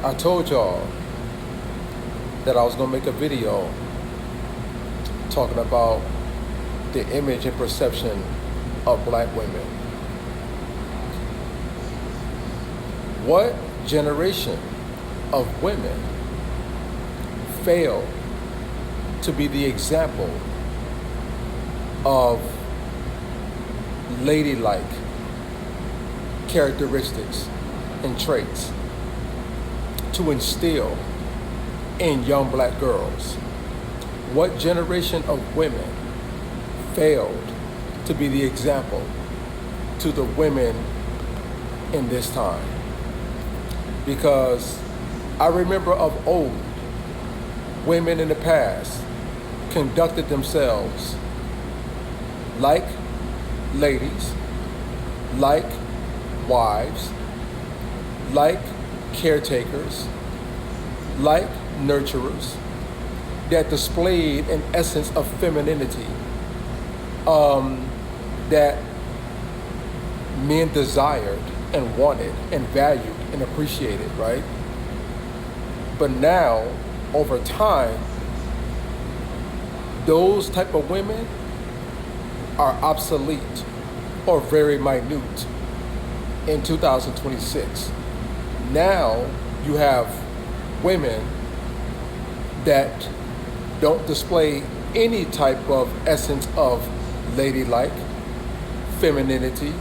I told y'all that I was gonna make a video talking about the image and perception of black women. What generation of women fail to be the example of ladylike characteristics and traits to instill in young black girls? What generation of women failed to be the example to the women in this time? Because I remember of old, women in the past conducted themselves like ladies, like wives, like caretakers, like nurturers, that displayed an essence of femininity that men desired and wanted and valued and appreciated, right? But now, over time, those type of women are obsolete or very minute in 2026. Now you have women that don't display any type of essence of ladylike femininity.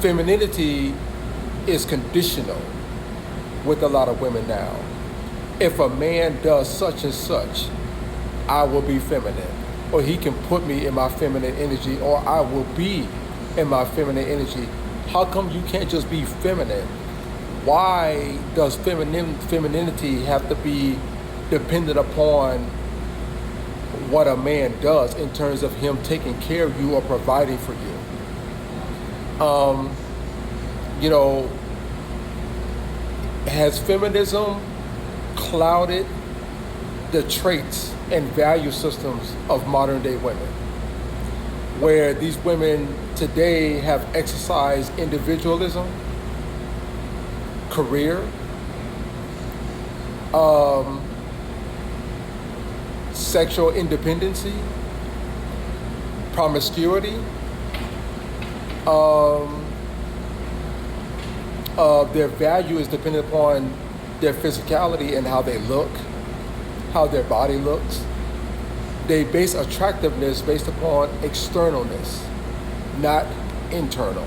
Femininity is conditional with a lot of women now. If a man does such and such, I will be feminine, or he can put me in my feminine energy, or I will be in my feminine energy. How come you can't just be feminine? Why does femininity have to be dependent upon what a man does in terms of him taking care of you or providing for you? Has feminism clouded the traits and value systems of modern day women, where these women today have exercised individualism, career, sexual independency, promiscuity, their value is dependent upon their physicality and how they look, how their body looks. They base attractiveness based upon externalness, not internal.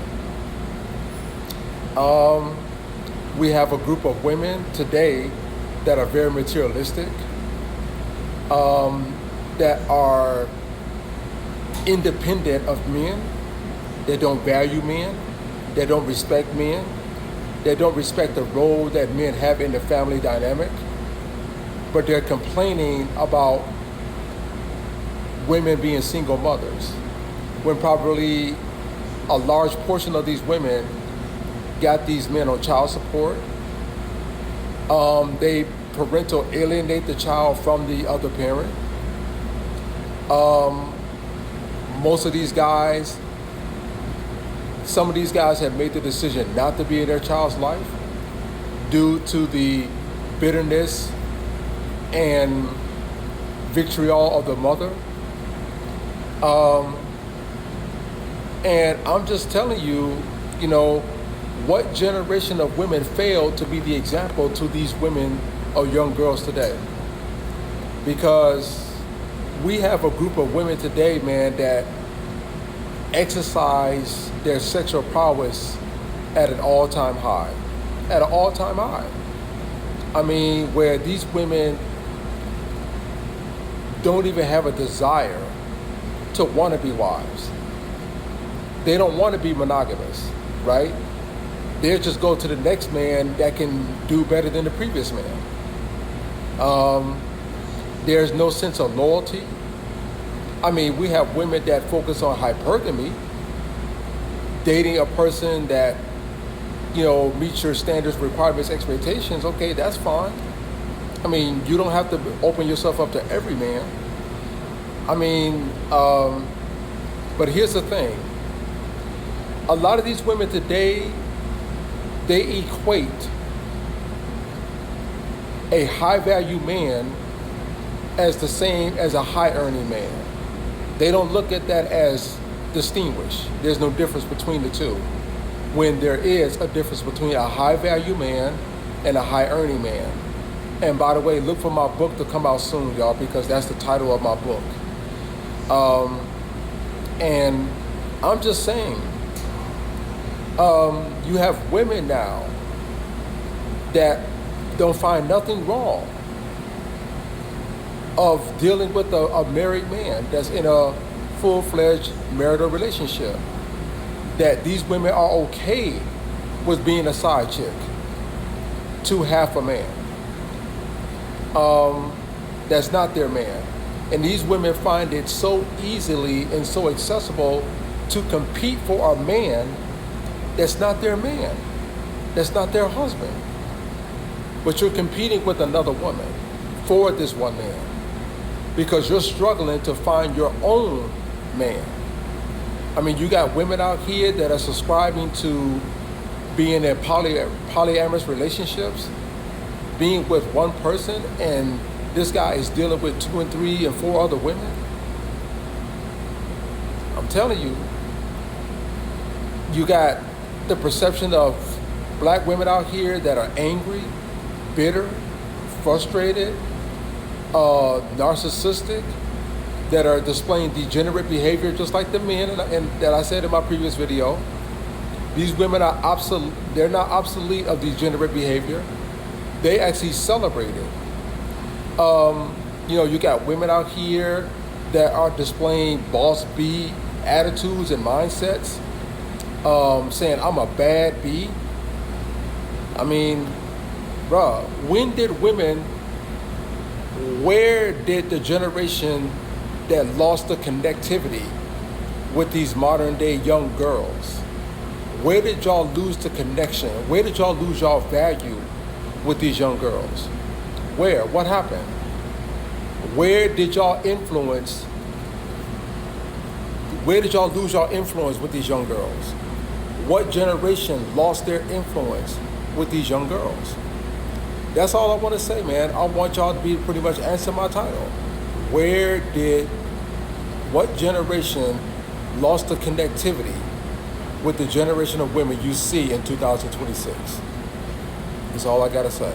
We have a group of women today that are very materialistic, that are independent of men. They don't value men. They don't respect men. They don't respect the role that men have in the family dynamic. But they're complaining about women being single mothers, when probably a large portion of these women got these men on child support. They parental alienate the child from the other parent. Most of these guys, some of these guys have made the decision not to be in their child's life due to the bitterness and vitriol of the mother. And I'm just telling you, what generation of women failed to be the example to these women or young girls today? Because we have a group of women today, man, that exercise their sexual prowess at an all-time high. At an all-time high. I mean, where these women don't even have a desire to want to be wives. They don't want to be monogamous, right? They'll just go to the next man that can do better than the previous man. There's no sense of loyalty. I mean, we have women that focus on hypergamy, dating a person that, meets your standards, requirements, expectations. Okay, that's fine. I mean, you don't have to open yourself up to every man. I mean, but here's the thing. A lot of these women today, they equate a high value man as the same as a high earning man. They don't look at that as distinguished. There's no difference between the two. When there is a difference between a high value man and a high earning man. And by the way, look for my book to come out soon, y'all, because that's the title of my book. And I'm just saying, you have women now that don't find nothing wrong of dealing with a married man that's in a full-fledged marital relationship. That these women are okay with being a side chick to half a man. That's not their man. And these women find it so easily and so accessible to compete for a man that's not their man, that's not their husband. But you're competing with another woman for this one man because you're struggling to find your own man. I mean, you got women out here that are subscribing to being in polyamorous relationships, being with one person, and this guy is dealing with 2 and 3 and 4 other women. I'm telling you, you got the perception of black women out here that are angry, bitter, frustrated, narcissistic, that are displaying degenerate behavior just like the men, and that I said in my previous video. These women are obsolete. They're not obsolete of degenerate behavior. They actually celebrate it. You got women out here that are displaying boss B attitudes and mindsets, saying I'm a bad B. I mean, bruh, where did the generation that lost the connectivity with these modern day young girls, where did y'all lose the connection? Where did y'all lose y'all value with these young girls? Where? What happened? Where did y'all influence? Where did y'all lose y'all influence with these young girls? What generation lost their influence with these young girls? That's all I want to say, man. I want y'all to be pretty much answer my title. What generation lost the connectivity with the generation of women you see in 2026? That's all I gotta say.